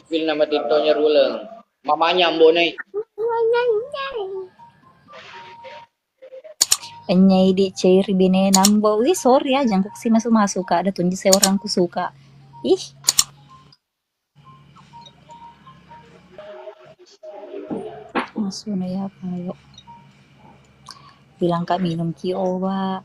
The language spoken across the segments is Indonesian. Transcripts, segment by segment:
Spill nama Titonya Ruleng. Mamanya Ambo nih. Anyai di cair bine nambo. Ih sorry ya, jangkuk sih masuk ada tunjuk saya orangku suka. Ih. Masuk na ya apa yuk. Bilang kak minum kiowa.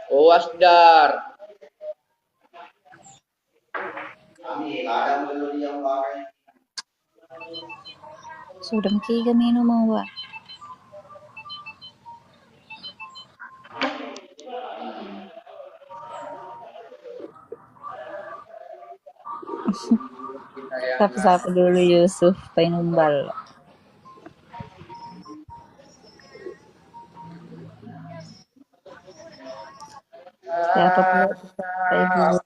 Oh Asdar. Sudah makiga minum awa. Sapa dulu Yusuf Painumbal. Siapa pula Pak Ibu?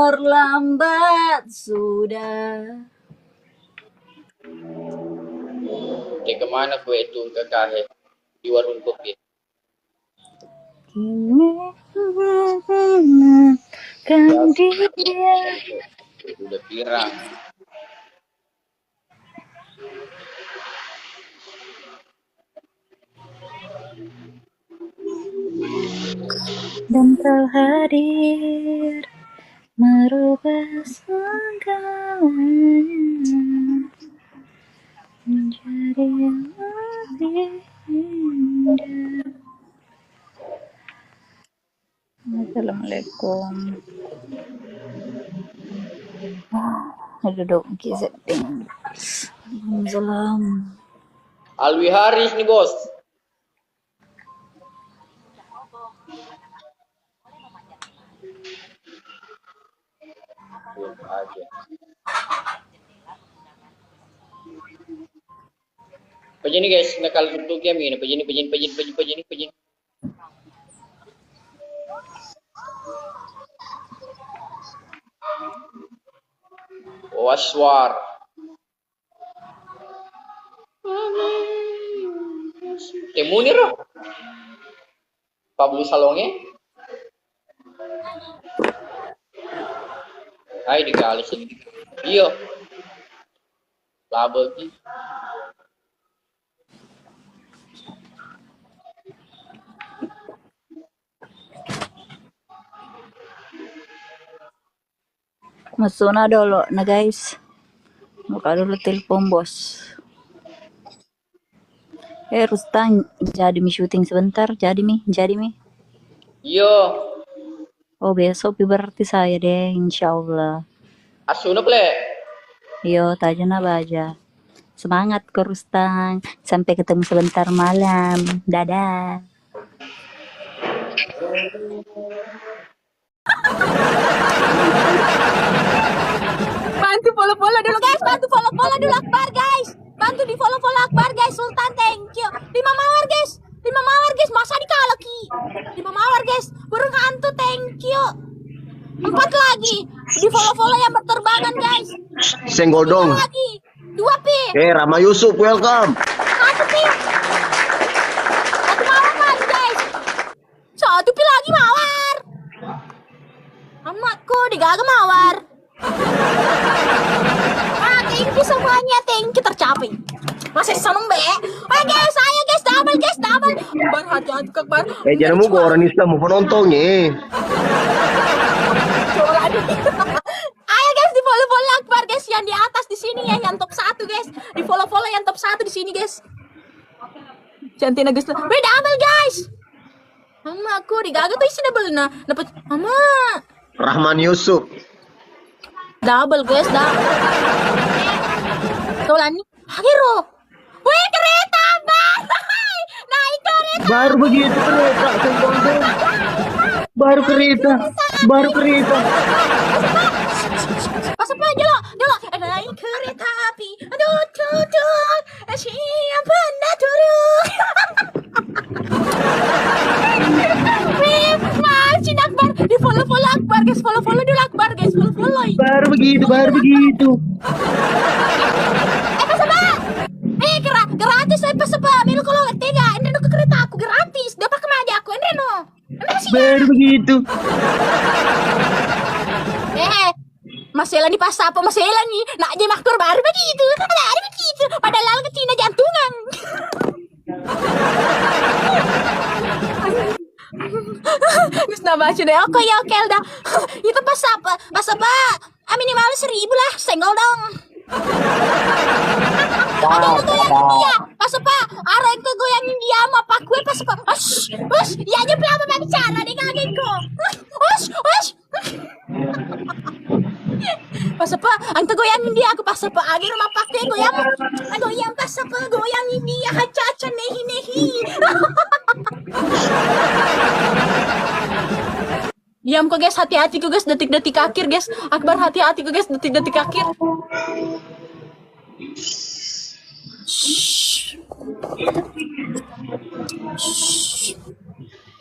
Terlambat sudah. Kayak kemana gue itu ke kahe di warung kopi. Kan dia. Udah pirang. Dan kau hadir merubah segalanya menjadi yang lebih indah. Assalamualaikum. Duduk setting. Salam. Alwi Haris nih bos. Aja. Pejini guys, nakal tutup game ini. Pejini. Waswar. Temunir loh. Pablo Salonge. Hai dikali sini. Iyo. Label ki. Masuna dulu na guys. Buka dulu telepon bos. Rustan jadi mi syuting sebentar. Jadi mi. Iyo. Oh besok berarti saya deh insyaallah. Asuna ple. Yo tajana baja. Semangat ke Rustan. Sampai ketemu sebentar malam. Dadah. Bantu follow dulu guys, bantu follow dulu Akbar guys. Bantu di follow Akbar guys. Sultan thank you. 5 mawar guys. Masa dikalaki. 5 mawar guys. Burung hantu thank you. 4 lagi. Di follow yang berterbangan guys. Senggol dong. 2 lagi. 2 pi. Rama Yusuf welcome. 1 pi. 1 mawar lagi guys. 1 pi lagi mawar. Amatku digaga mawar. Thank you semuanya, thank you tercapai. Masih seneng be. Oke guys, ayo guys, double. Bar hati-hati Akbar. Jangan mau orang Islam mau penontonnya. Ayo guys, di follow Akbar guys, yang di atas di sini ya, yang top 1 guys. Di follow yang top 1 di sini guys. Cantik guys. Weh double guys. Mama aku digaga tuh isi double nah. Dapat Mama. Rahman Yusuf. Double guys, Tolan nih. Hero. Wih kereta bang. Naik kereta. Baru begitu kereta senggol dong. Baru kereta. Pasap aja lo. Naik kereta api. Aduh tuh. Siapa anda turun? Wih, maafin Akbar. Di follow Akbar baru begitu, baru begitu. Pas apa? Gratis pas apa? Melu kalau tega, ini no ke kereta aku gratis. Dapat kemana aku? Ini no. Ini masih Baru begitu. Masela nih pas apa masela nih? Nak je maktur baru begitu. Baru begitu. Padahal ke Cina jantungan. Gus nama deh. Oke ya oke dah. Itu pas apa? Pas apa? Minimal 1.000 lah. Senggol dong. Ada yang goyangin dia. Pas apa? Arah yang goyangin dia sama pak gue pas apa? Us, ya aja berapa bicara deh kaget kok. Us. Pas apa? Ante goyangin dia aku pas apa? Agi rumah pakai goyang pas apa? Goyangin dia haca nehi. Diam kok guys, hati-hati kok guys, detik-detik akhir guys. Akbar hati-hati kok guys, detik-detik akhir.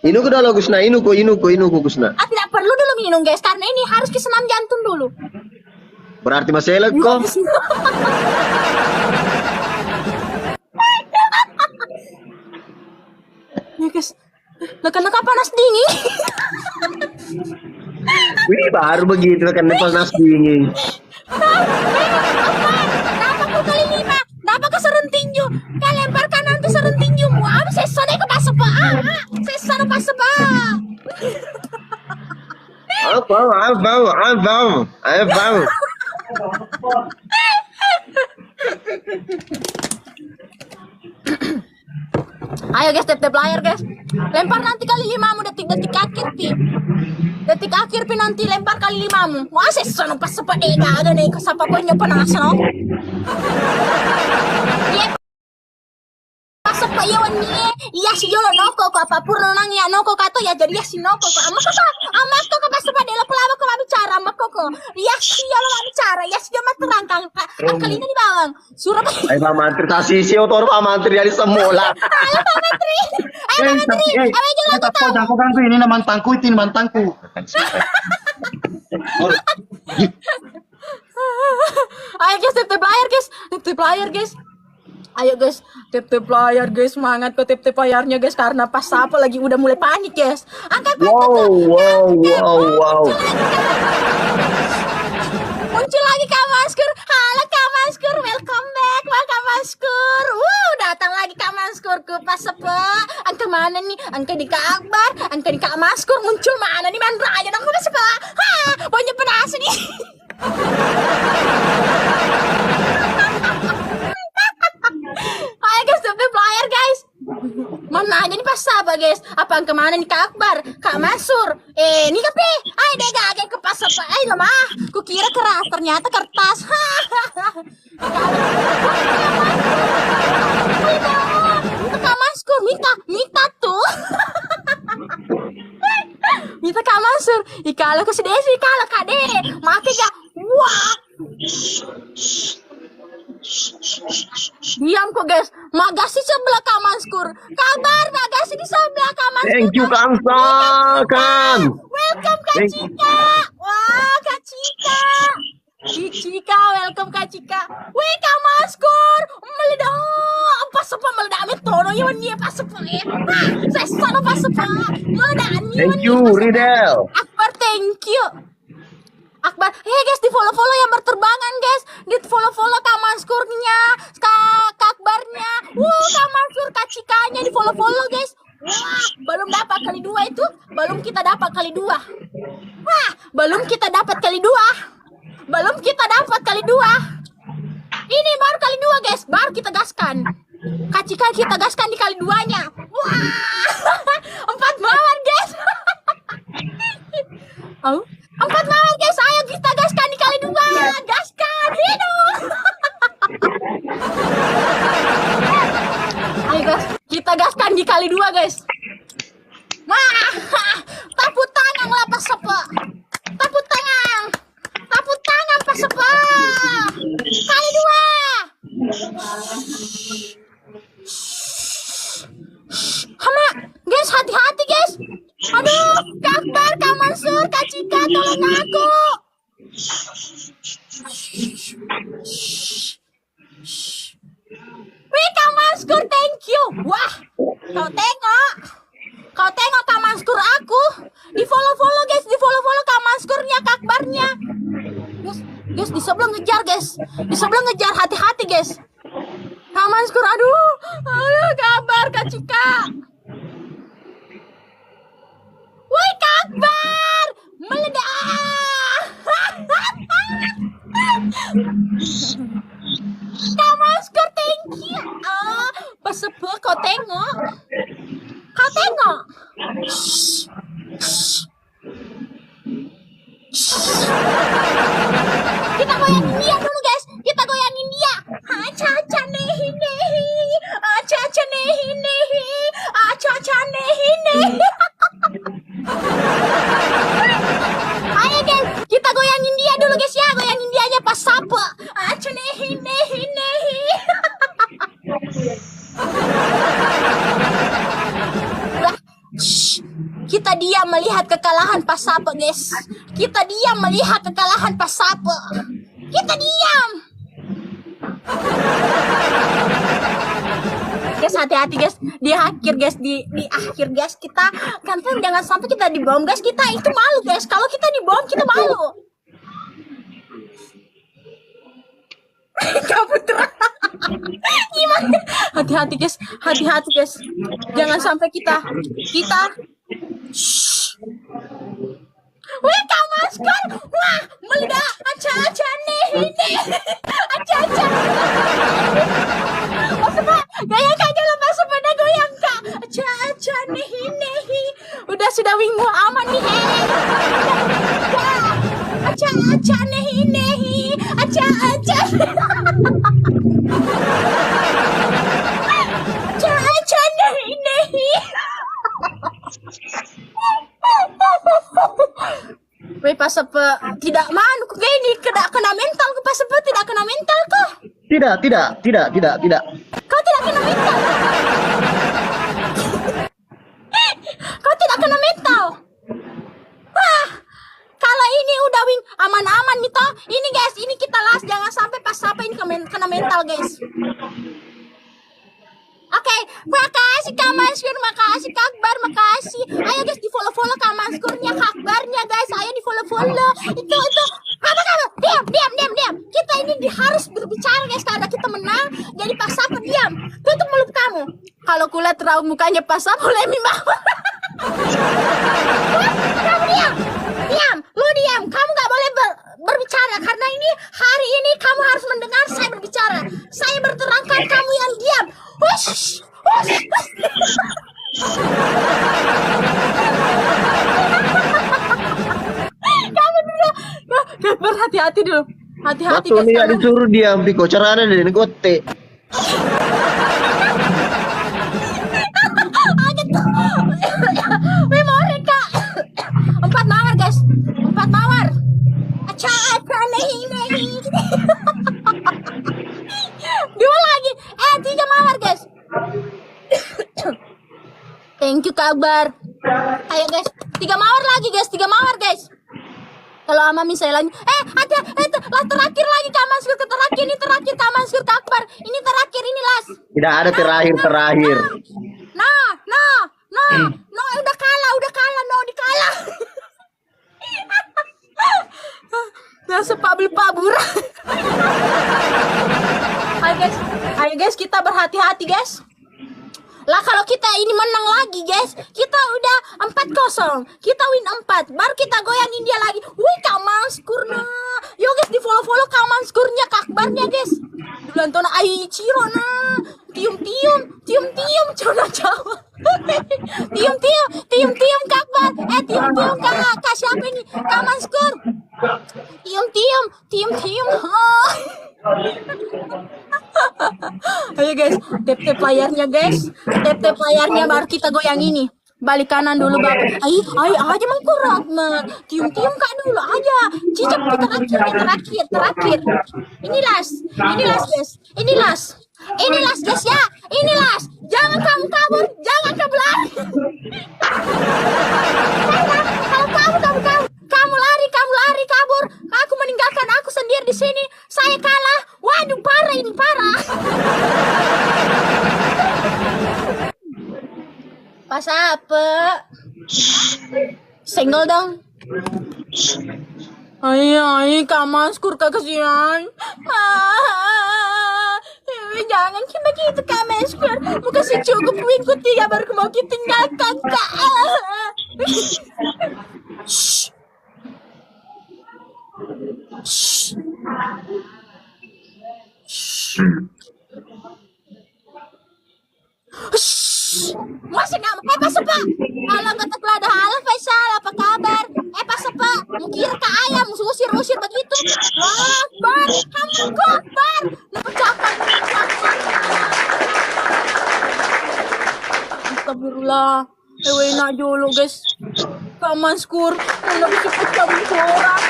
Inu ko dalo Gusna, inu ko Gusna. Tidak perlu dulu minum guys, karena ini harus ke senam jantung dulu. Berarti masalah kok. Ya guys, neka panas dingin. Wih, baru begitu kan panas dingin. Kenapa kau kali 5? Kenapa kau serun tinju? Kau lempar kanan tuh serun tinju. Wah, sesa deh ke pas apa? Sesa no pas apa? Abang. Ayo guys, tap layar guys. Lempar nanti kali 5 mu detik-detik akhir pi. Detik akhir pi nanti lempar kali 5 mu. Wah, sesa no pas apa deh gak ada nih kesapa punya panas no. Iya. Pas apa ya wani? Iya si Yolo noko ko apa purno nang ya noko kato ya jadi ya si noko ko. Amak ko pas apa deh pelama ko bicara amak ko. Iya si Yolo bicara, ya si Joma terangkang kali ini di bawang. Surabaya. Ay, Pak Mantri, tasisi otor Pak Mantri dari semula. Halo Pak Menteri. Ayo Pak Menteri. Ayo jangan aku tahu. Aku kan ini mantanku, itu mantanku. Ayo guys, tip layar guys. Tip layar guys. Ayo guys, tip layar guys. Semangat ke tip layarnya guys, karena pas apa lagi udah mulai panik guys. Angkat Wow. Muncul lagi Kak Maskur. Halo Kak Maskur, welcome back Kak Maskur. Datang lagi Kak Maskur ke pas apa? Angka mana nih? Angka di Kak Akbar, angka di Kak Maskur muncul mana nih? Mandra aja dong pas apa? Banyak penas nih. Ayo guys, tip layar guys. Mana aja nih pas apa guys? Apa angka mana nih Kak Akbar, Kak Masur? Ini kape? Ayo deh gak ke pas apa? Ayo lemah. Kukira keras, ternyata kertas. Minta Kak Maskur, minta tuh. Minta Kak Masur. Ikala ke sedesi, ikala kade. Make gak? Wah. Diam kok guys. Magasi sebelah Kak Maskur. Kabar Magasi di sebelah Kak Maskur. Thank you Kang Sakan. Welcome Kak Cika. Wah Kak Cika. Cika, welcome Kak Cika. Wih Kak Maskur. Meledak. Pas apa meledak metono ya wan pas apa ya. Saya sana pas apa. Meledak nih. Thank you Ridel. Akbar thank you. Akbar, guys di follow yang berterbangan guys, di follow Kak Maskurnya, Kak Akbarnya, Kak Maskur, Kak Cikanya di follow guys. Wah, belum dapat kali 2 itu, belum kita dapat kali 2. Wah, belum kita dapat kali 2. Ini baru kali 2 guys, baru kita gaskan. Kak Cika kita gaskan di kali 2-nya. Wah, 4 mawar guys. 4 mawar guys, ayo kita gaskan di kali 2. Gaskan, hidup. Ayo guys, kita gaskan di kali 2 guys. Wah, taput tangan lah pas apa. Taput tangan pas apa. Kali 2. Hama, guys hati-hati guys. Aduh, Kak Akbar, Kak Mansur, Kak Cika, tolong aku. Wih, Kak Manskur, thank you. Wah, kau tengok Kak Manskur aku. Di follow guys, di follow Kak Manskurnya, Kak Akbarnya. Guys, di sebelah ngejar guys, di sebelah ngejar, hati-hati guys. Kak Manskur, aduh, kabar Kak Cika. Woi Kak Akbar, meledak. Kak Manskur, thank you. Pesebel kau tengok. Kau tengok. Kita goyangin dia dulu guys. Kita goyangin dia. Aca-aca nehi nehi. Aca-aca nehi nehi. Aca-aca nehi nehi. Ayo guys, kita goyangin dia dulu guys ya. Goyangin dia aja pas sapa. Aca nehi nehi nehi. Kita diam melihat kekalahan pas sapa guys. Kita diam melihat kekalahan pas sapa. Kita diam. Guys, hati-hati guys. Di akhir guys, di akhir guys kita kan jangan sampai kita dibom guys. Kita itu malu guys. Kalau kita dibom kita malu. Kabut. Gimana? Hati-hati guys. Hati-hati guys. Jangan sampai kita Wih, Kak Manskur, wah, meledak, aca-aca nehi, aca-aca. Pas sepeda, gaya Kak jalan pas sepeda goyang Kak, aca-aca nehi. Udah sudah wingu aman nih, aca-aca nehi, aca-aca. Aca-aca nehi. Weh, pas apa tidak manu kok gini kena mental kok, pas apa tidak kena mental kok? Tidak. Kau tidak kena mental. Kau tidak kena mental. Wah, kalau ini udah wing aman-aman nih toh. Ini guys, ini kita las, jangan sampai pas apa ini kena mental guys. Oke, makasih Kak Manskur, makasih Kak Akbar, makasih. Ayo guys di follow Kak Manskurnya, Kak Akbarnya guys. Ayo di follow. Itu. Apa kamu? Diam. Kita ini harus berbicara guys karena kita menang. Jadi pas apa diam. Tutup mulut kamu. Kalau kulihat raut mukanya pas apa lemi mama. Kamu diam. Lu diam. Kamu gak boleh berbicara karena ini hari ini kamu harus mendengar saya berbicara. Saya berterangkan, kamu yang diam. Hush. Kamu dulu. Berhati-hati dulu. Hati-hati Waktu dia disuruh diam di kocaran dan gote. Memori Kak. 4 mawar guys. 4 mawar. Aca-aca nehi. 2 lagi. 3 mawar guys. Thank you Kak Akbar. Ayo guys, 3 mawar lagi guys, 3 mawar guys. Kalau ama misalnya ada lah terakhir lagi Kak Manskur, terakhir ini terakhir Kak Manskur, Kak Akbar. Ini terakhir, ini las. Tidak ada terakhir. No, udah kalah, no dikalah. Nah, sepabul-pabur. Ayo guys, kita berhati-hati guys. Lah kalau kita ini menang lagi guys, kita udah 4-0, kita win 4, baru kita goyangin dia lagi. Wih, Kak Manskur nah. Yo guys, di follow Kak Manskurnya, Kak Akbarnya guys. Bulan tona ai Ichiro nah. Tium Cona Jawa. Tium Kak Akbar. Tium Kak siapa ini? Kak Manskur. Tium. Ayo guys, tap layarnya guys. Tap layarnya baru kita goyang ini. Balik kanan dulu Bapak. Ayo aja mengkurat mah. Tium Kak dulu aja. Cicak terakhir. Ini las guys. Ini las guys ya. Ini las. Jangan kamu kabur, jangan kamu lari. Kalau kamu lari kabur. Aku Pas apa? Senggol dong. Ay, Kak Maskur, Kak, kasihan. Jangan begitu, Kak Maskur. Mau kasih cukup minggu 3 baru mau kita tinggalkan, Kak. Shh. Shh. Shh. Masih nama pas apa? Kalau kata ada hal Faisal, apa kabar? Pas apa? Mungkin ke ayam usir begitu. Wah, Akbar, kamu Akbar. Lepas cakap. Astagfirullah. Enak dulu, guys. Kak Maskur, udah bisa pecah orang.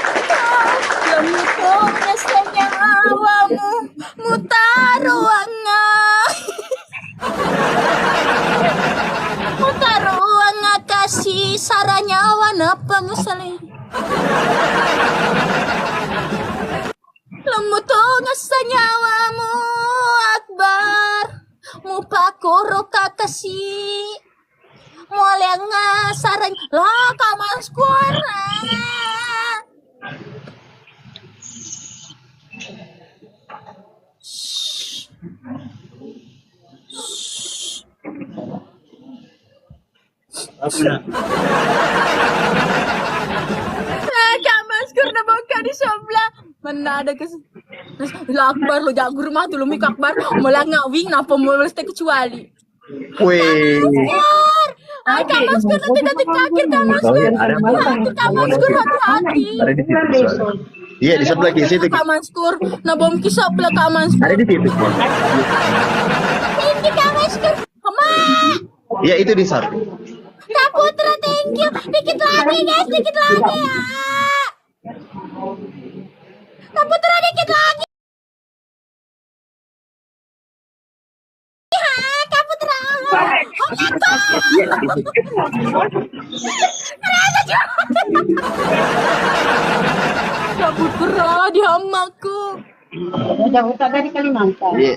Lemito rasanya awamu mutaruanga. Mutaruanga kasih saranya wanapa musali. Lemito rasanya awamu Akbar. Mupakoro kakasih. Mulai ngasaran lah Kak Maskur. Kak Maskur na bangka di sebelah. Mana ada kes? Lah Akbar lo jago rumah tuh lo mik Akbar. Malah ngawing napa mau mesti kecuali. Wih. Ay, Kak Maskur nanti terakhir Kak Maskur. Hati-hati Kak Maskur, hati-hati. Ada di situ. Iya, di sebelah kiri situ. Kak Maskur, nabom kisah pula Kak Maskur. Ada di situ. Thank you Kak Maskur. Mama. Iya, itu di sana. Kak Putra, thank you. Dikit lagi guys, dikit lagi ya. Kak Putra, dikit lagi. Kak Putra. Kak Putra di hamaku. Jauh dari Kalimantan. Iya.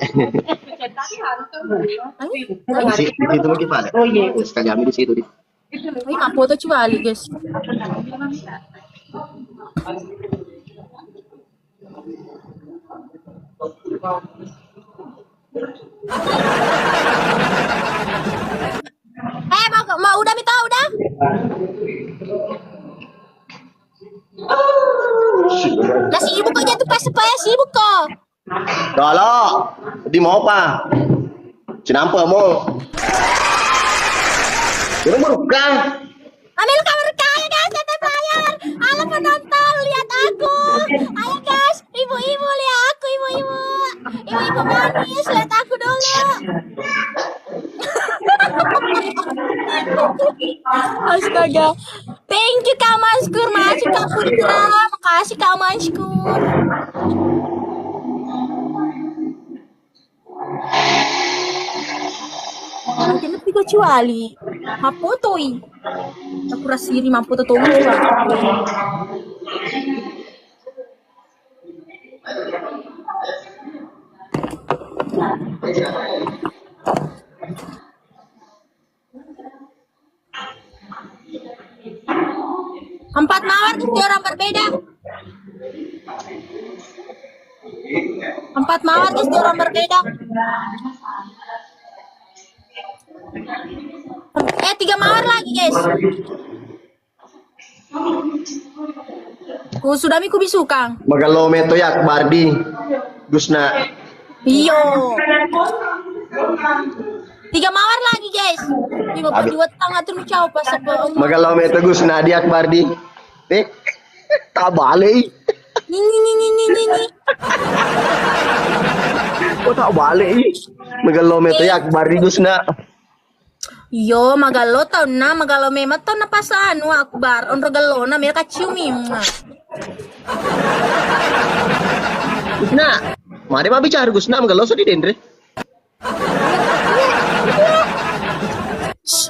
Ay, Di situ lagi Pak. Oh iya. Sekali ambil di situ. Kak foto cuali guys. Mau udah minta udah? Nah sibuk aja tuh pas supaya sibuk kok. Kalau di mau apa? Cinampa mau. Ini bukan. Ambil kamar kaya guys, tetap bayar. Halo penonton, lihat aku. Ayo guys, ibu-ibu lihat aku, ibu-ibu. Ibu-ibu manis, lihat aku dulu. Astaga. Thank you Kak Maskur, makasih Kak Putra, makasih Kak Maskur. Nanti tiga cuali. Mapotoi. Aku rasiri mampu tuh Empat mawar tuh orang berbeda. Empat mawar guys, orang berbeda. Tiga mawar lagi guys. Ku sudah miku bisukang. Magalo meto yak Bardi. Gusna. Iyo. Tiga mawar lagi guys. 52 tangga tuh cau pas apa. Magalo meto Gusna di Bardi. Tabale. Ni. Kok tak balik? Magalo meto yak Bardi Gusna. Yo, magalo tau na, magalo mema tau na pasano Akbar. On regalo na, may kaciumi. Gusna, mari ma bicara Gusna magalo so di dendre.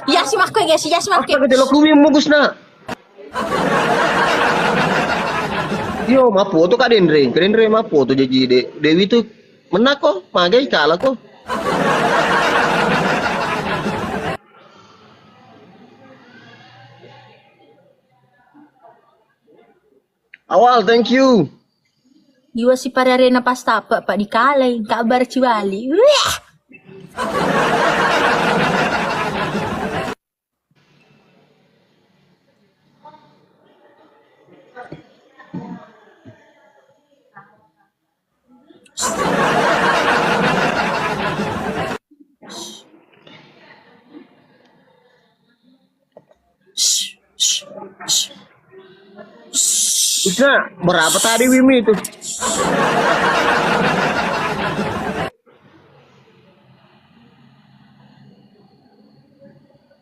Ya si Marco guys, ya si Marco. Apa kete kumi mo Gusna? Yo, ma foto ka dendre. Dendre ma foto jadi Dewi tuh menak kok, magai kalah kok. Awal, thank you. Iwa si pararena pas tapak pak dikalai kabar ciwali. Wah. Gusna, berapa tadi Wimi itu?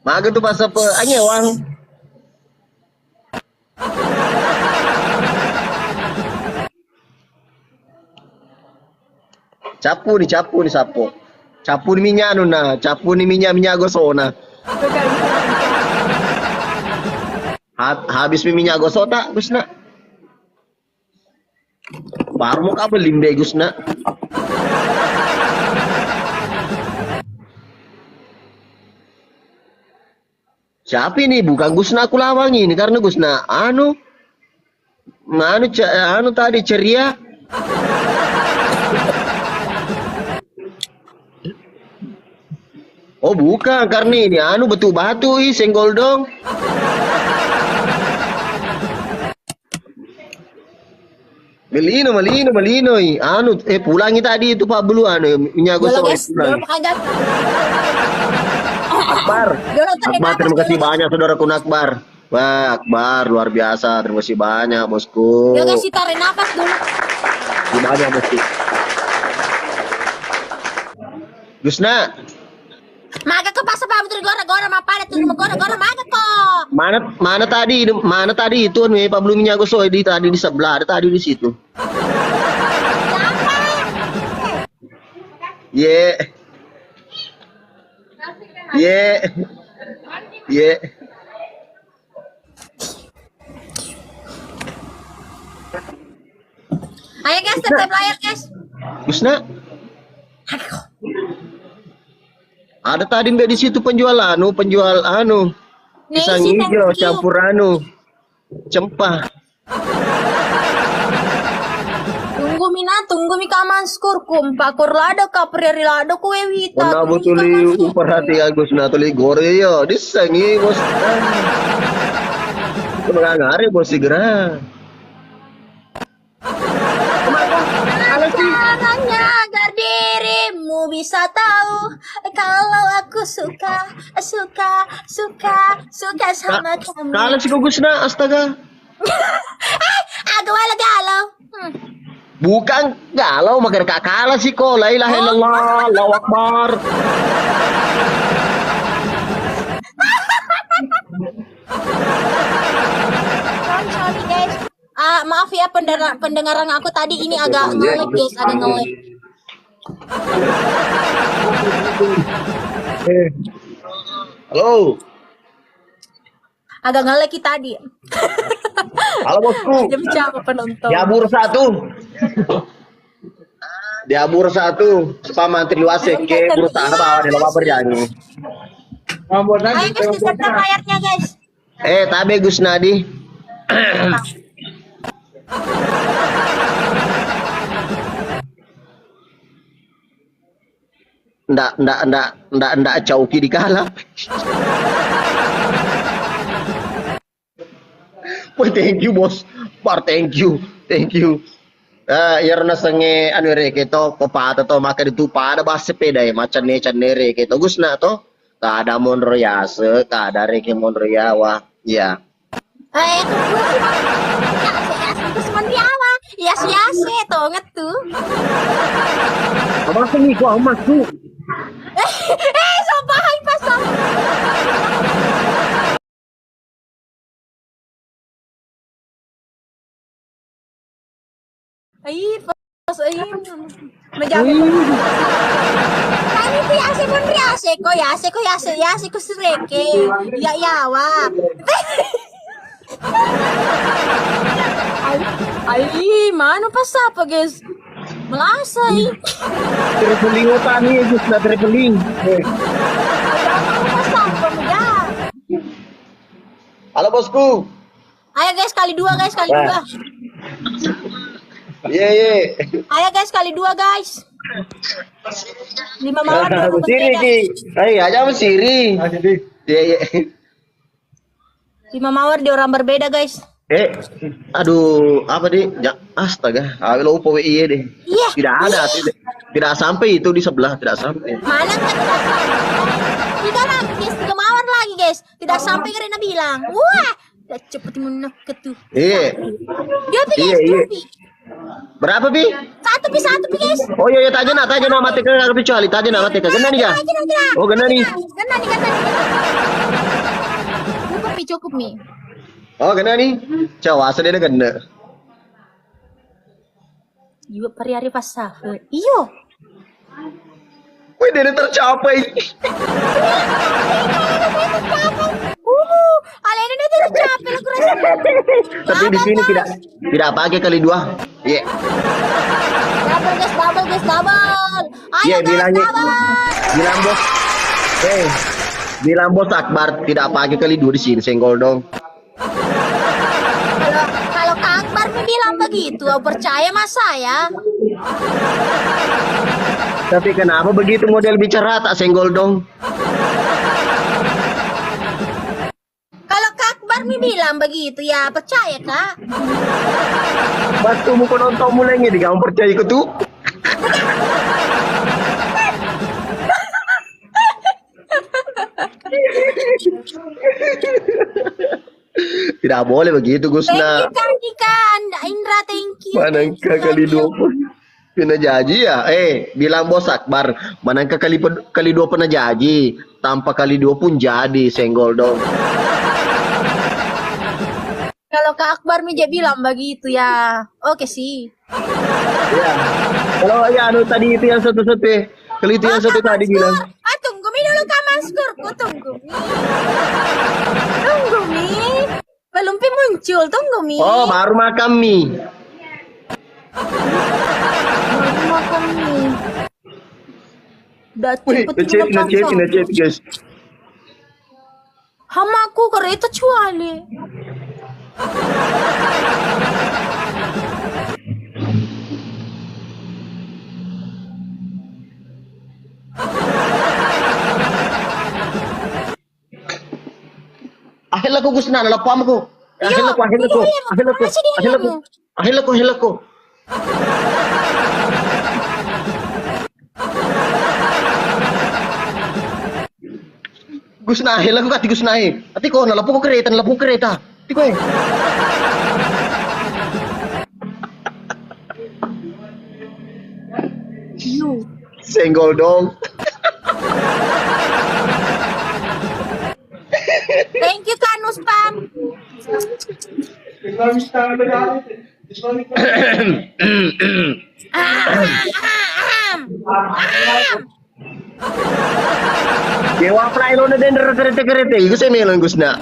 Maga tuh pas apa? Anyewang. Capu nih sapo. Capu nih minyak nuna, capu nih minyak gosona. Habis minyak gosok tak, Gusna? Baru mau kabel limbe, Gusna. Siapa ini? Bukan Gusna aku lawangi ini karena Gusna anu tadi ceria. Oh bukan, karena ini anu batu-batu senggol dong. Melino anu pulangi tadi itu Pak Belu anu minyak gosok pulangi. Akbar, terima kasih banyak saudaraku Akbar. Wah, Akbar luar biasa, terima kasih banyak bosku. Ya kasih tarik nafas dulu. Terima banyak bosku. Gusna, Maga ke pas apa betul gora mapala tuh gora maga kok. mana tadi itu nih Pak Belu minyak gosok di tadi di sebelah, ada tadi di situ. Ye. Ayo guys, tetap layar guys. Gusna. Ada tadi mbak di situ penjual pisang Nih, hijau thank you. campur cempah. Tunggu mi kamanskor kumpakur lado kapri lado kue wita. Mana butuli perhati Agus na tuli gore yo disangi bos. Itu ngari bos segera. Caranya agar dirimu bisa tahu kalau aku suka sama kamu. Kalau si Gusna astaga. Aku malah galau. Bukan galau makan kakala sih kok. La ilaha illallah, Allahu Akbar. Sorry guys. Maaf ya pendengaran aku tadi ini agak nge-lag guys, agak nge-lag. Halo. Agak nge-lag tadi. Halo bosku. Dia bicara penonton. Diabur satu. Pamantir luas ke berusaha bawa di lomba bernyanyi. Ayo guys, disertai layarnya guys. Tabe Gus Nadi. Ndak cauki dikalah. Wah, thank you bos. Thank you. Yarna sange anu re keto kopata to maka ditupa ada bas sepeda ya macan re keto Gusna to. Tak ada monro ya se, tak ada reke monro ya wah. Iya. Terus mandiawa. Yase to ngetu. Apa sih kok masuk? So bahay pa sa. Menjawab. Kani yase pun yase ko sreke. Ya yawa. Ay, mano pa sa guys. Melasay. Traveling utang ya Gus na traveling. Halo bosku. Ayo guys, kali dua. Iya, iya. Ayo guys, kali 2 guys. 5 mawar 2 rumput Siri beda. ki. Aja sama Siri. Iya, iya. 5 mawar di orang berbeda guys. Aduh, apa deh? Astaga, lo lupa WI deh. Iya. Tidak ada, tidak sampai itu di sebelah, tidak sampai. Mana kan tidak sampai. 3 lagi guys, 3 mawar lagi guys. Tidak sampai karena bilang. Wah, udah cepet menak tuh. Iya. Dia pi guys, Iya. Pi. Berapa bi? Satu pi guys. Oh iya, tanya nak mati ke kecuali tanya nak mati ke gena nih ya. Oh gena nih. Gena nih. Cukup nih. Oh gena nih. Coba asal dia gena. Iya hari pas sahur. Iyo. Wih dia tercapai. Alena dia tercapai aku rasa. Tapi di sini tidak pakai kali 2. Iya. Bubble guys. Ayo Iya guys, bilang bos Akbar tidak pakai kali 2 di sini senggol dong. Kalau Kak Akbar bilang begitu, percaya mas saya. Tapi kenapa begitu model bicara tak senggol dong? Kalau Kak Akbar bilang begitu ya percaya Kak. Waktu mu penonton mulainya di kamu percaya ke tuh? Tidak boleh begitu Gusna. Thank you Kak Dika, Indra thank you. Manangka kali 2 pernah janji ya? Bilang bos Akbar, manangka kali 2 pernah janji, tanpa kali 2 pun jadi senggol dong. Kalau Kak Akbar bilang begitu ya, oke sih. Ya. Kalau ya tadi itu yang satu. Kalau itu yang satu tadi bilang. Tunggu dulu Kak Manskur, tunggu Mi. Belum muncul, tunggu Mi. Oh, baru makan mie. Makan Mi. Udah Wih, ngechat guys. Hamaku kereta cuali. Akhirnya ko Gusna nalapam ko. Akhirnya ko. Gusna akhirnya ko kati Gusna Ati ko nalapo ko kereta. Ati ko Senggol dong. Thank you Kanus Pam. Dewa fly lo na din kereta. Iku saya melon Gusna.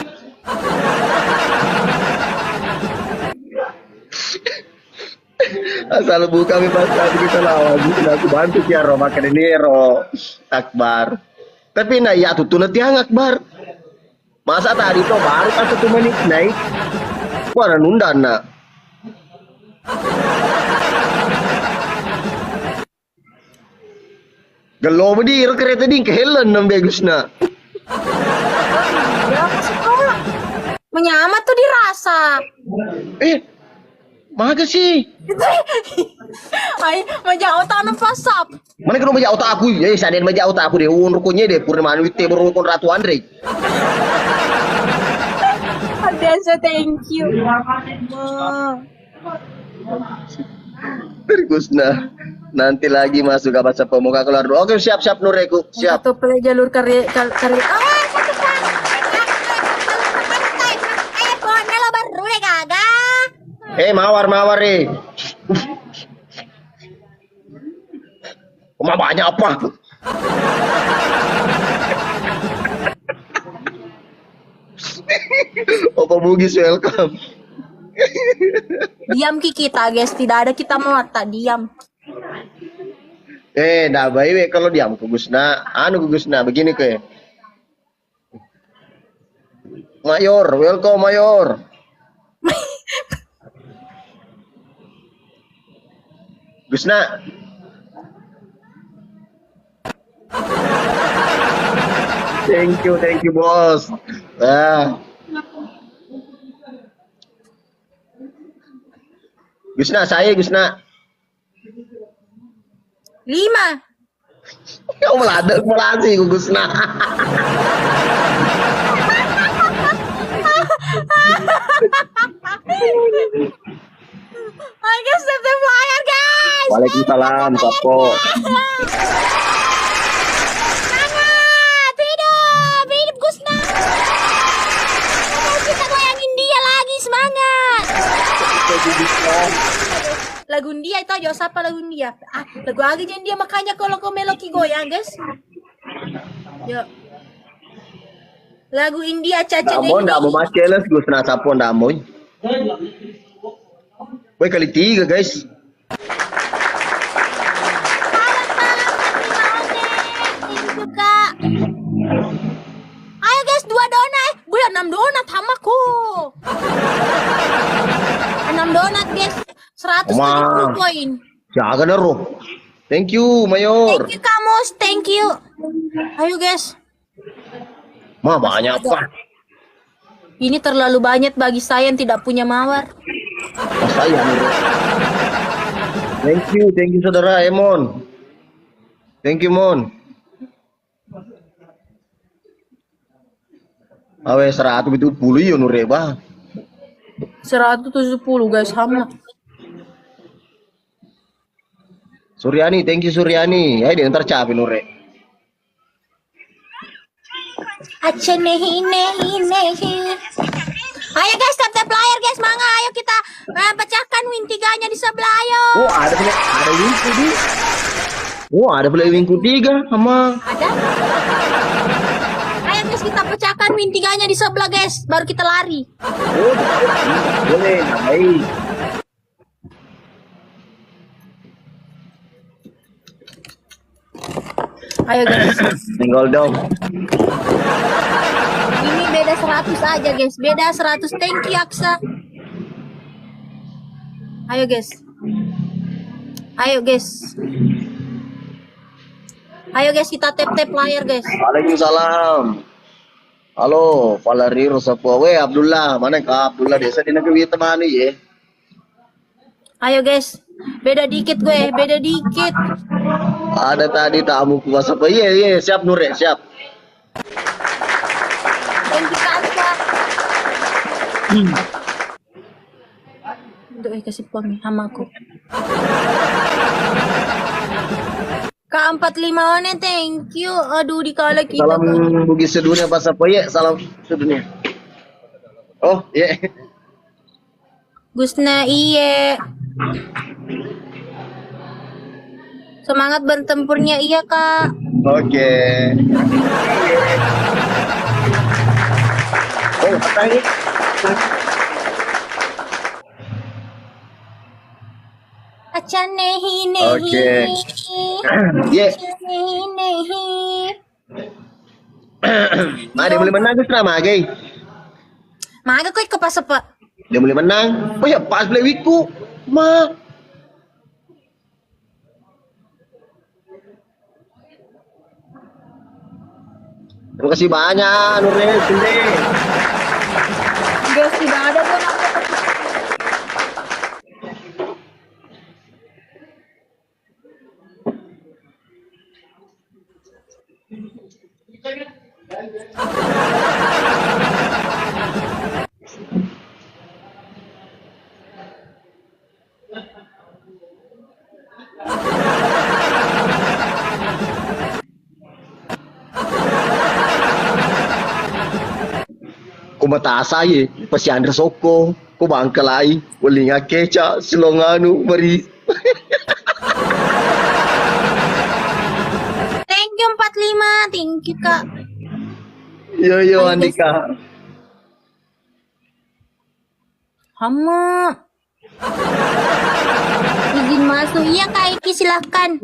Asal buka mi pas kita lawan aku bantu ya ro makan ini ro Akbar. Tapi na ya tutu na tiang Akbar. Masa tadi tuh baru kan 1 menit naik. Wah nunda na. Gelo mo di kereta di kehelan ng bagus na. Menyamat tuh dirasa. Maga sih. Ay, majauh tanam pasap. Mana kena baca otak aku? Ya, sadar baca otak aku deh. Rukunnya deh, purna manuit teh berukun Ratu Andre. Biasa thank you. Gusna. Nanti lagi masuk apa pemuka keluar dulu. Oke, siap Nureku. Siap. Satu play jalur karya. Mawar Koma banyak apa? Opa Bugis welcome. Diam kita guys, tidak ada kita mata, diam. Dah baik kalau diam ku Gusna. Ku Gusna begini ke. Mayor, welcome Mayor. Gusna. Thank you bos. Ah. Gusna, saya Gusna. 5. Kau melada kumulasi Gusna. Ayo guys, tap flyer guys. Waalaikumsalam, Sapo. Semangat, hidup Gusna. Kita goyangin dia lagi, semangat. Lagu dia itu aja, siapa lagu dia? Lagu lagi dia makanya kalau kau meloki goyang guys. Yuk. Lagu India Caca Damon, Damon maceles Gusna Sapo Damon. Woi kali 3 guys. Kak. Ayo guys, 2 donat. Gue 6 donat hamaku. 6 donat guys. 170 poin. Jaga nero. Thank you, Mayor. Thank you Kamus, thank you. Ayo guys. Ma banyak apa? Ini terlalu banyak bagi saya yang tidak punya mawar. Oh, saya nero. Thank you saudara Emon. Thank you Mon. Awe 170 ya nure bah. 170 guys, hama. Suryani, thank you Suryani. Ayo dia ntar capek nure. Ayo guys, tap player guys, mangga ayo kita pecahkan win 3-nya di sebelah ayo. Oh, ada win di. Oh, ada win 3 sama. Ada. Ayo guys, kita pecahkan win 3-nya di sebelah guys, baru kita lari. Oh, boleh, baik. Ayo guys. Tinggal dong. Ini beda 100 aja guys, beda 100. Thank you Aksa. Ayo guys. Ayo guys, kita tap player guys. Waalaikumsalam. Halo, Valeri Rosapowe Abdullah. Mana Kak Abdullah desa di negeri temani ya? Ayo guys. Beda dikit gue, beda dikit. Ada tadi tamu kuasa apa? Iya, siap Nure, siap. Thank you Aksa. Untuk kasih puang nih sama aku. K45 one, thank you. Aduh, dikala kita. Salam bugis sedunia pas apa ya? Salam sedunia. Oh, iya. Gusna iye. Semangat bertempurnya iya kak. Oke. Oh, apa ini? Acha nehi Oke. Ye. Ma, dia boleh menang Gusna Magai. Maga kau ke pas apa? Dia boleh menang. Oh ya, pas play weekku. Ma. Terima kasih banyak, Nurul. Sini. Guys, tidak ada pun aku. Kumata saya, pasti Andre Soko, ko bangkalai, walinga keca, silonganu, mari. Thank you 45, thank you kak. Yo Andika. Hama. Izin masuk, iya kak Iki silahkan.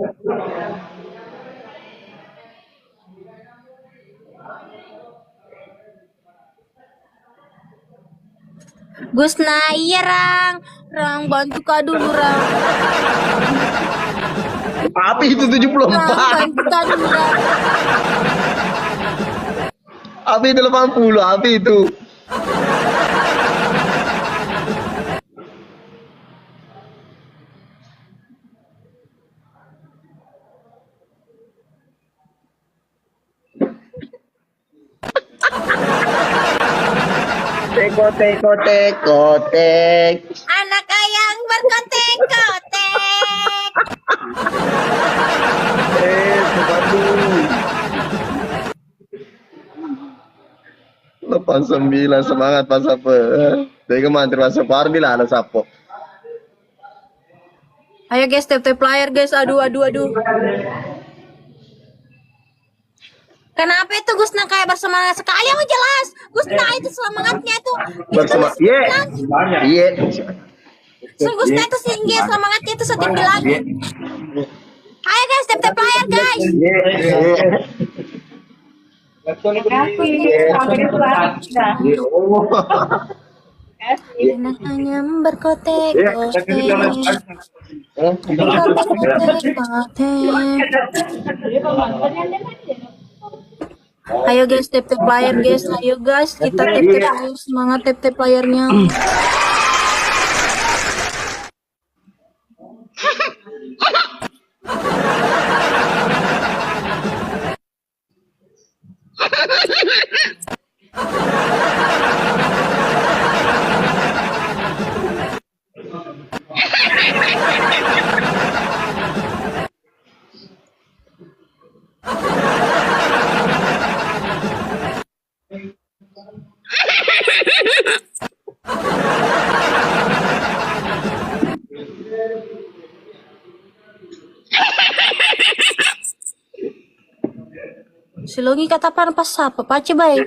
Gusna iya rang bantu kak dulu rang. Api itu 74. Lambankan berat. Api itu 80, api itu. Teko teko teko tek. Anak ayang berkotek-kotek. Sepatu. 89 semangat Pak Sape. Dari kemarin termasuk Fardi lah ada Sapo. Ayo guys, tap player guys. Aduh. Kenapa itu Gusna kayak bersemangat sekali? Yang jelas Gusna itu semangatnya itu Bersemangat. Iya. Iya. Gusna itu tinggi, semangatnya itu setinggi lagi. Ayo guys, tap player guys. Anak ayam berkotek-kotek. Ayo guys, tap player guys. Ayo guys, kita tap player. Semangat tap playernya. Silongi kata pas apa? Pace baik.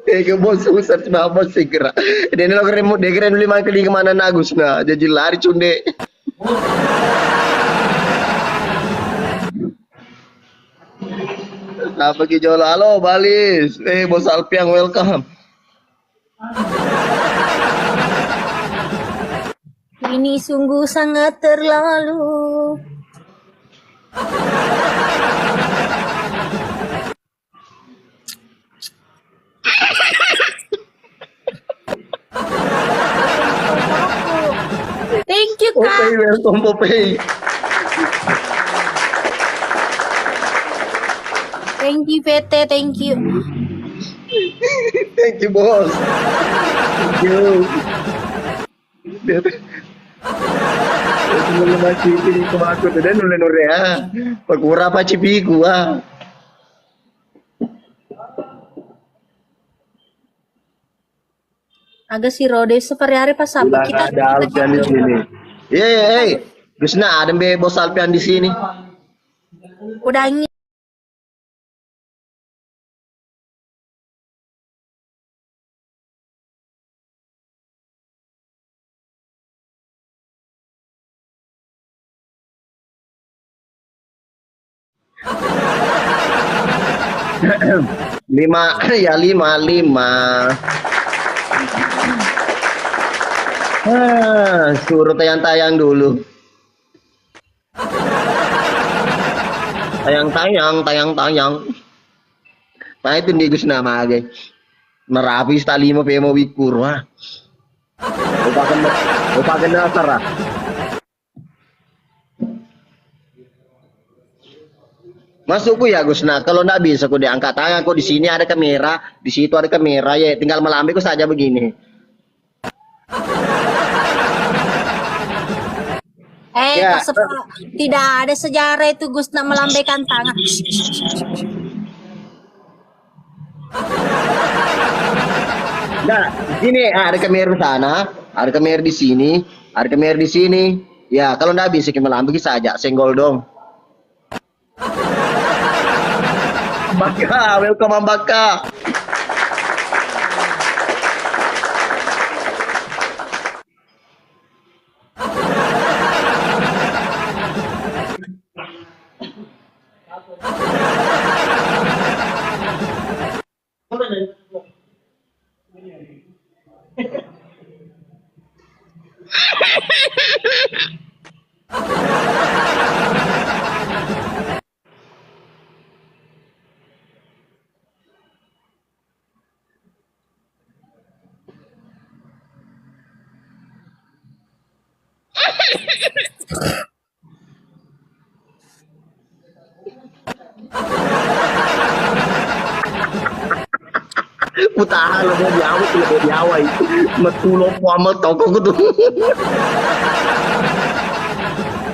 Ke bos usar cuma bos segera. Dia lo remote dia keren 5 kali kemana nagus nah jadi lari cunde. Apa ki jolo halo balis. Bos Alpiang welcome. Ini sungguh sangat terlalu. Thank you, Kak. Popeye welcome Popeye. Thank you, PT. Thank you. Thank you bos. Thank you. Teman masih ini kemaku tu dan nule ya. Pagura pa cipi gua. Agak si Rode seperti hari pas apa kita Ada Alpian di sini. Gusna ada be bos Alpian di sini. udah ingin. Lima. Suruh tayang-tayang dulu. Tayang-tayang. Nah itu di Gusna mage. Merapi tali mo pe mo wikur wah. Lupakan dasar ah. Masuk ya Gusna. Kalau nggak bisa aku diangkat tangan. Kok di sini ada kamera, di situ ada kamera ya. Tinggal melambai kok saja begini. Ya. Tidak ada sejarah itu Gusna melambaikan tangan. Nah, di sini ada kamera di sana, ada kamera di sini, ada kamera di sini. Ya, kalau nggak bisa kita melambai saja, senggol dong. Mbaka, welcome Mbaka. Utahan lah mau diawai. Metulo pamal toko ko tuh.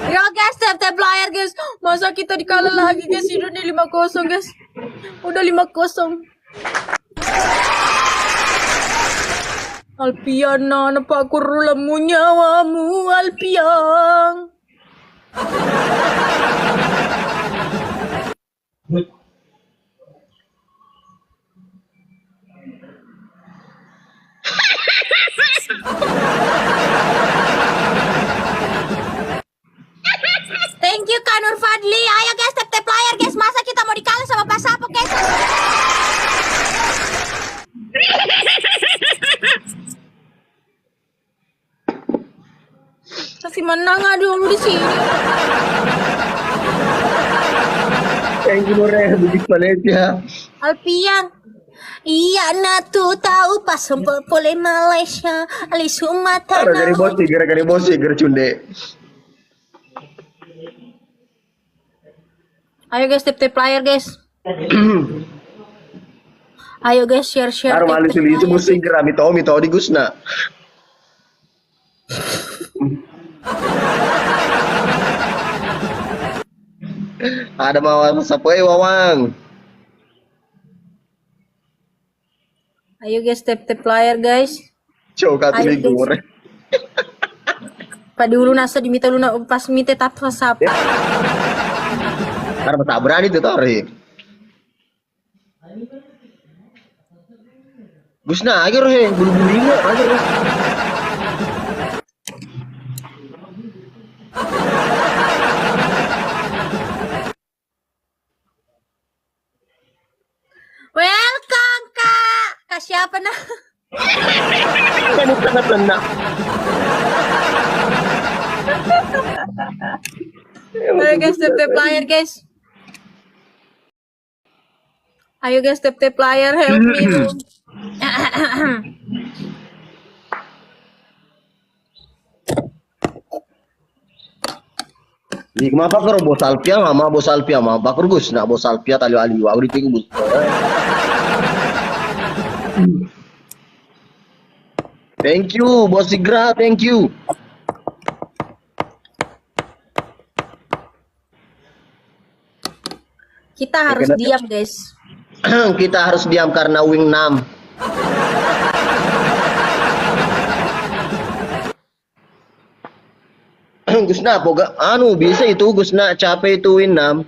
Ya guys, tap layar guys. Masa kita dikalah lagi guys? Udah nih 5-0 guys. Udah 5-0. Alpiana, napa aku rulamu nyawamu Alpian. Thank you Kak Nur Fadli. Ayo guys, tap layar guys. Masa kita mau dikalah sama Pak Sapo guys? Kasih menang dulu di sini. Yang gimana begitu Malaysia. Alpian. Iya, natu tahu pas sempet boleh Malaysia. Ali Sumatera. Gara-gara bosi, gara cunde. Ayo guys, tap layar guys. Ayo guys, share. Harus malu sih itu musim geram mito di Gusna. Ada mawar sapoe wawang. Ayo guys, tap layar guys. Coba Ayo, katu goreng. Pada dulu nasa dimita luna pas mite tap sap. Karena tak berani tuh tarik. Gusna agar bulu-bulunya agar. Welcome Kak. Kak siapa nah? Kan sangat tenang. Ayo guys, tap layar guys. Ayo guys, tap layar, help me bro. Di kenapa karo bos Alpia mah bakar Gus nak bos Alpia tali ali wa uri tinggu. Thank you bos Sigra, thank you. Kita harus diam guys. Kita harus diam karena wing 6. Gusna poga bisa itu Gusna capek itu wing 6.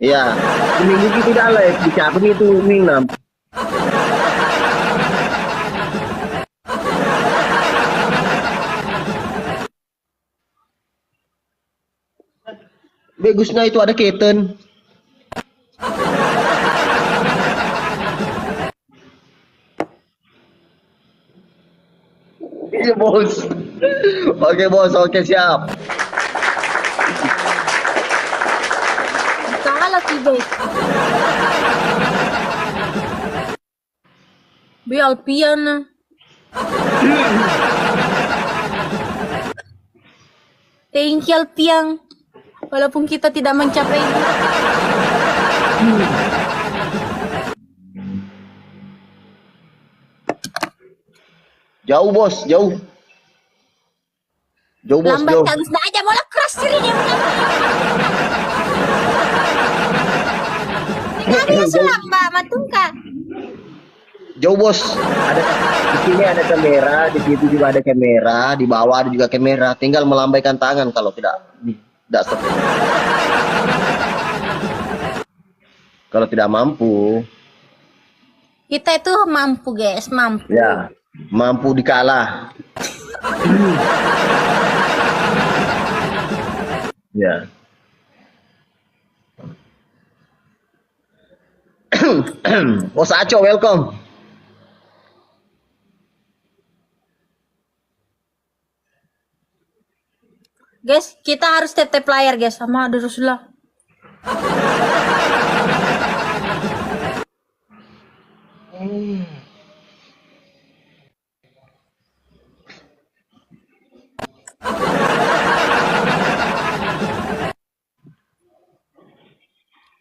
Ya, seminggu itu tidak live dicapek itu wing 6. Gusna itu ada keten. Iya bos. Oke bos, oke siap. Kalah sih guys. Bi Alpian. Thank you Alpian. Walaupun kita tidak mencapai. Jauh bos, jauh. Jauh bos, Lambat jauh. harus aja bola keras sini dia. Tidak selam Mbak Matungka. Jauh bos. Ada di sini ada kamera, di situ juga ada kamera, di bawah ada juga kamera. Tinggal melambaikan tangan kalau tidak kalau tidak mampu. Kita itu mampu guys, mampu. Ya, mampu dikalah. Ya. Bos Aco, welcome. Guys, kita harus tap-tap layar guys sama Rasulullah.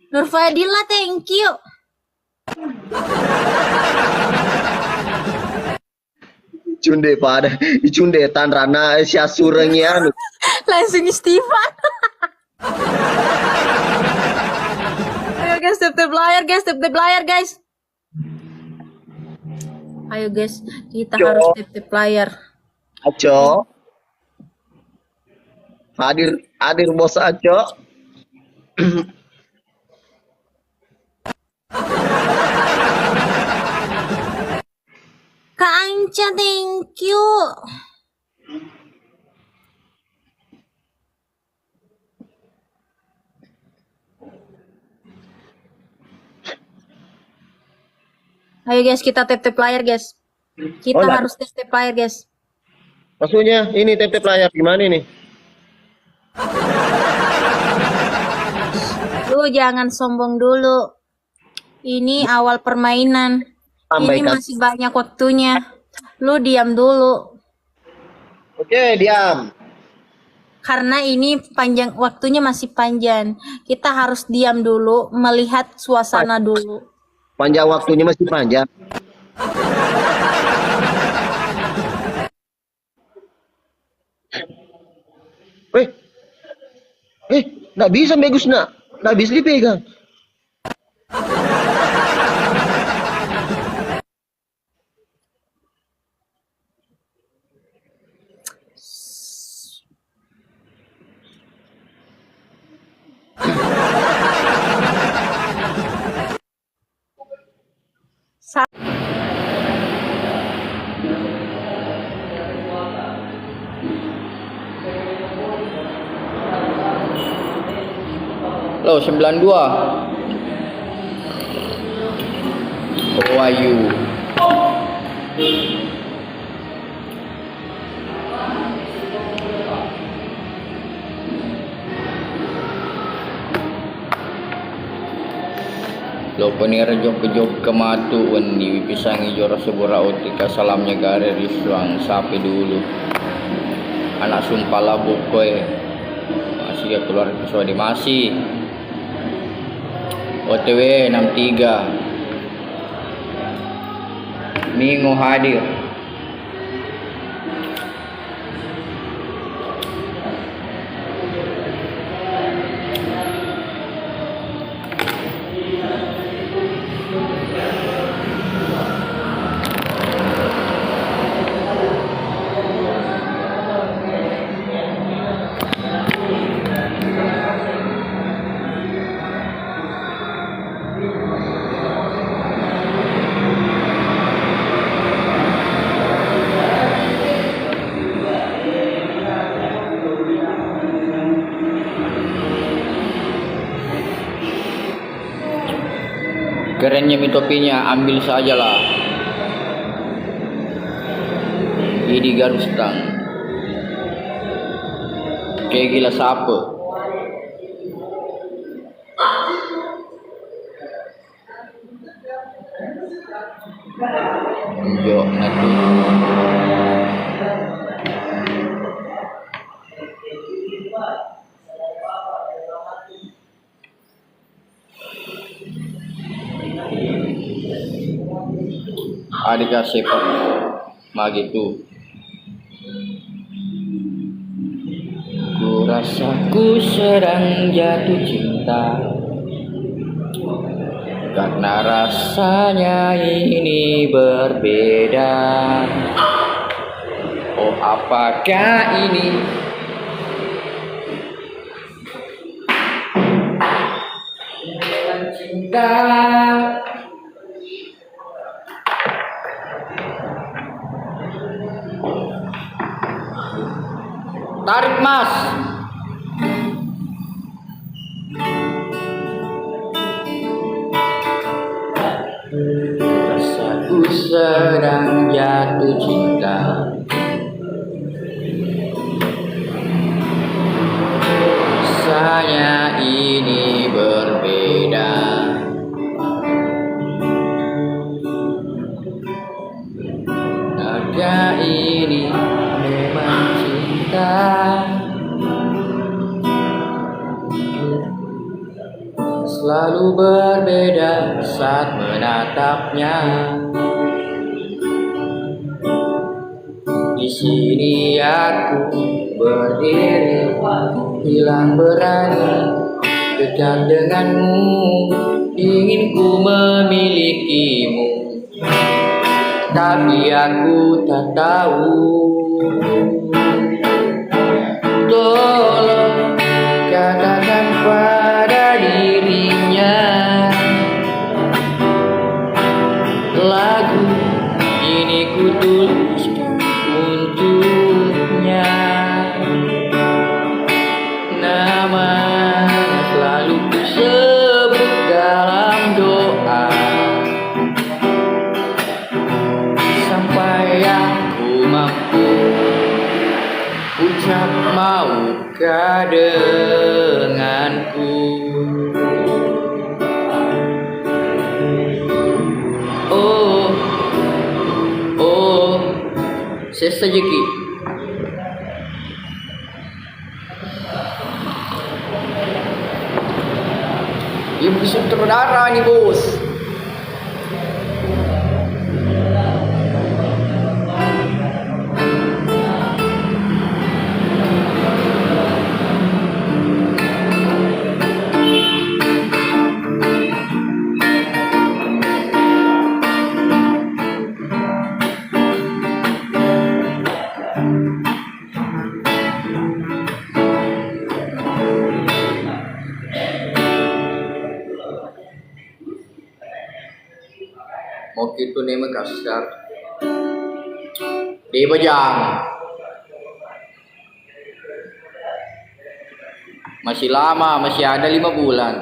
Nur Fadila, thank you. Cunde pada, cunde tan rana sia surengnya. Langsung istighfar. Ayo guys, tap-tap layar guys, tap-tap layar guys. Ayo guys, kita harus tap-tap layar. Aco. Hadir bos Aco. Kak Anca, thank you. Ayo guys, kita tap-tap layar guys. Kita harus tap-tap layar guys. Maksudnya ini tap layar gimana nih? Lu jangan sombong dulu. Ini awal permainan. Ini masih banyak waktunya. Lu diam dulu. Oke, diam. Karena ini panjang, waktunya masih panjang. Kita harus diam dulu, melihat suasana dulu. Panjang waktunya masih panjang. Nggak bisa bagus nak, nggak bisa dipegang. Lo 92. How are you? Lo penira jok kematu wendi pisangi jora sebura otika salamnya gare risuang sapi dulu. Anak sumpah labuk koe. Masih dia keluar episode masih. OTW 63 Minggu hadir. Kerennya mitopinya, ambil sajalah. Ini garustang. Kayak gila sape. Jo, nanti. Adik sepak magitu. Ku rasa ku sedang jatuh cinta, karena rasanya ini berbeda. Oh, apakah ini cinta? Tarik mas. Rasaku sedang jatuh cinta, kita selalu berbeda saat menatapnya. Di sini aku berdiri, hilang berani dekat denganmu, ingin ku memilikimu, tapi aku tak tahu. Tolong katakan pada dirinya, lagu ini ku tuliskan untuknya. Namanya selalu ku sebut dalam doa, sampai aku mampu ucap maukah denganku. Oh, oh, sesejeki. Ibu sutradara nih bos. Mau gitu nih Makassar di Bajang. Masih lama, masih ada 5 bulan.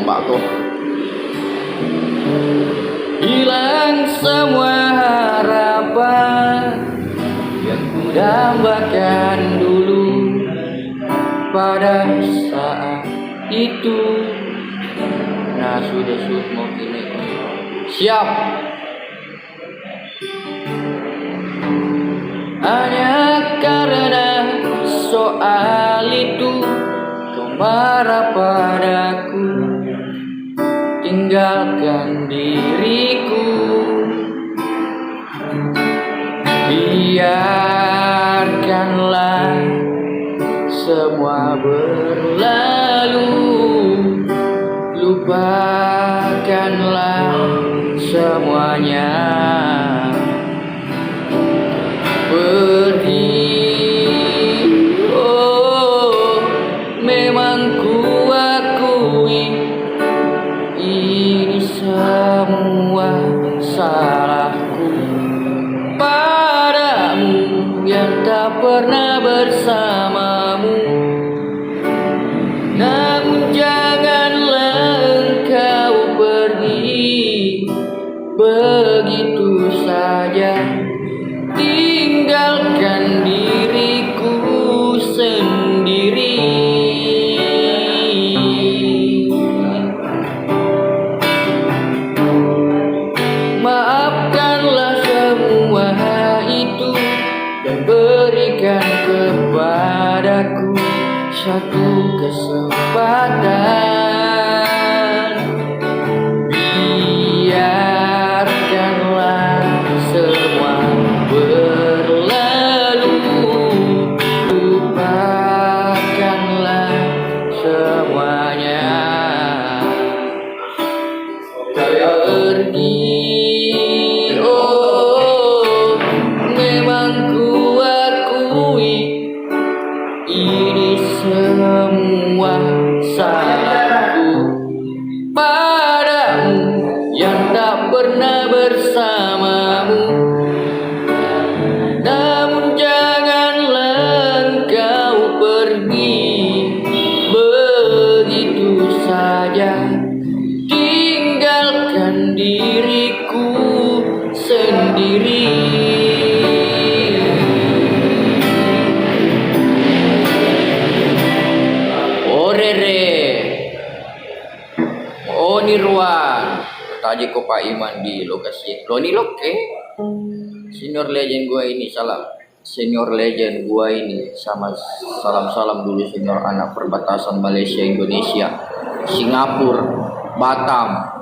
Mbak tuh hilang semua harapan yang ku dambakan dulu pada saat itu. Nah sudah mau gini. Siap. Hanya karena soal itu kau marah padaku, tinggalkan diriku. Biarkanlah semua berlalu, lupakanlah semuanya. Pergi, oh memang ku akui ini semua salahku padamu yang tak pernah bersamamu. Namun janganlah engkau pergi begitu saja, tinggalkan diriku sendiri. Maafkanlah semua itu dan berikan kepadaku satu kesempatan. Biarkanlah semua berlalu, lupakanlah semuanya. Pergi, oh memang ku akui ini semua salahku padamu yang tak pernah bersamamu. Namun janganlah engkau pergi begitu saja, tinggalkan diriku sendiri. Ore Andre. Oh Nirwan. Tadi ko Pak Iman di lokasi. Lo nih loke. Senior legend gua ini salam. Senior legend gua ini sama salam-salam dulu senior anak perbatasan Malaysia Indonesia, Singapura, Batam.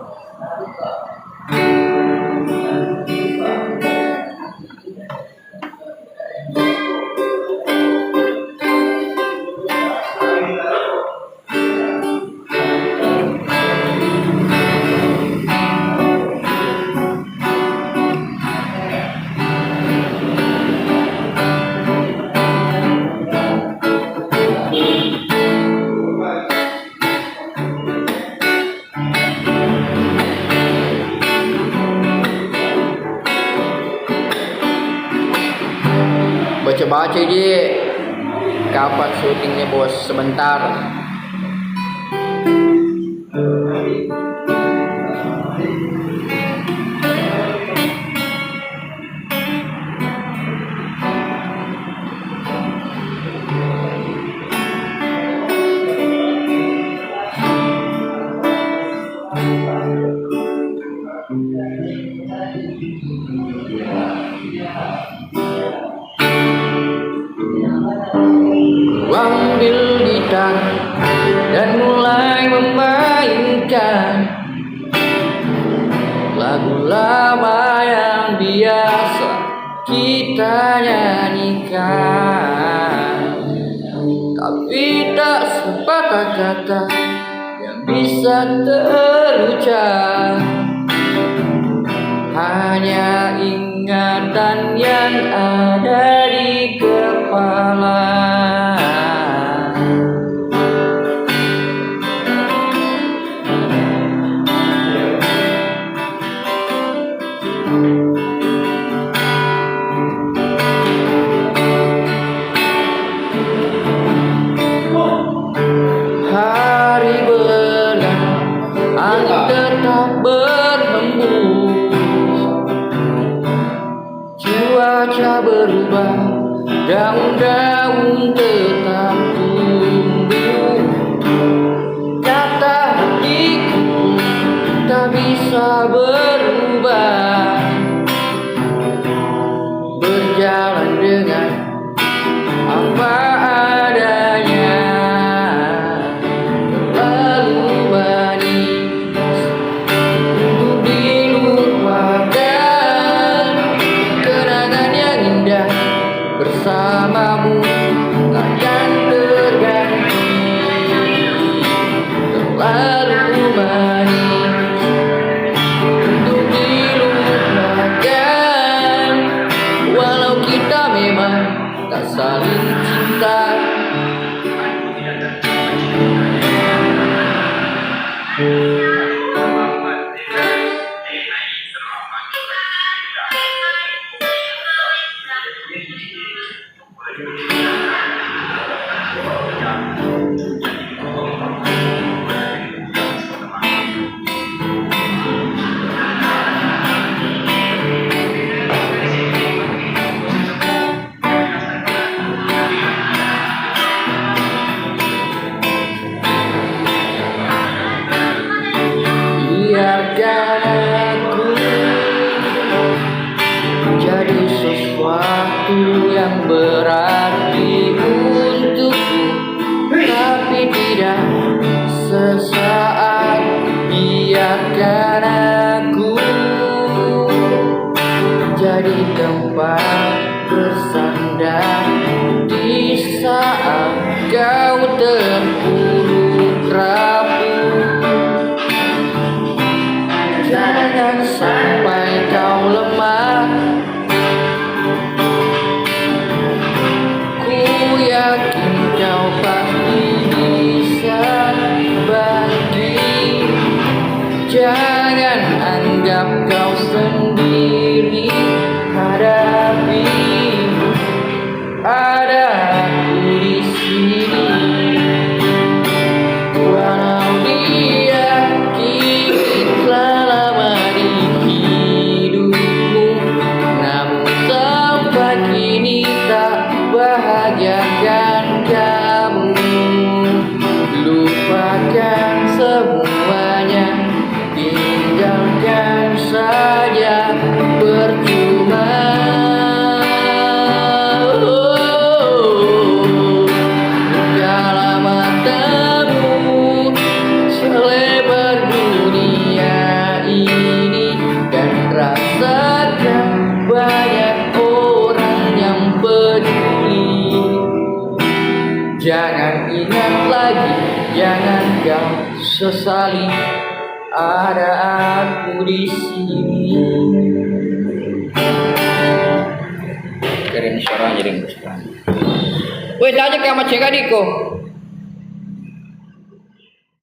Baca-baca je. Kapan syutingnya bos? Sebentar. Ambil gitar dan mulai memainkan lagu lama yang biasa kita nyanyikan, tapi tak sepatah kata yang bisa terucap, hanya ingatan yang ada di kepala. Hari berlalu, angin tetap berhembus, cuaca berubah, daun-daun tetap tumbuh. Kata hatiku tak bisa berubah, berjalan dengan apa adanya. Lalu manis untuk dilupakan, kenangan yang indah bersamamu takkan terganti. Terlalu manis untuk dilupakan, walau kita memang tak saling cinta. Biarkan aku jadi sesuatu yang berarti untukku, tapi tidak sesaat. Biarkan aku jadi tempat bersandar di saat kau terpuruk rapuh. Jangan sampai kau lemah, ku yakin kau pasti bisa bangkit. Jangan anggap kau sendiri, hadapi, ada aku di sini. Walau Lupakan semuanya, tinggalkan saja, percuma. Bukalah matamu selebar dunia ini dan rasakan banyak orang yang peduli. Jangan ingat lagi, jangan kau sesali, ada aku di sini. Keren suaranya, keren. Woi, tanya ke sama cek adiko.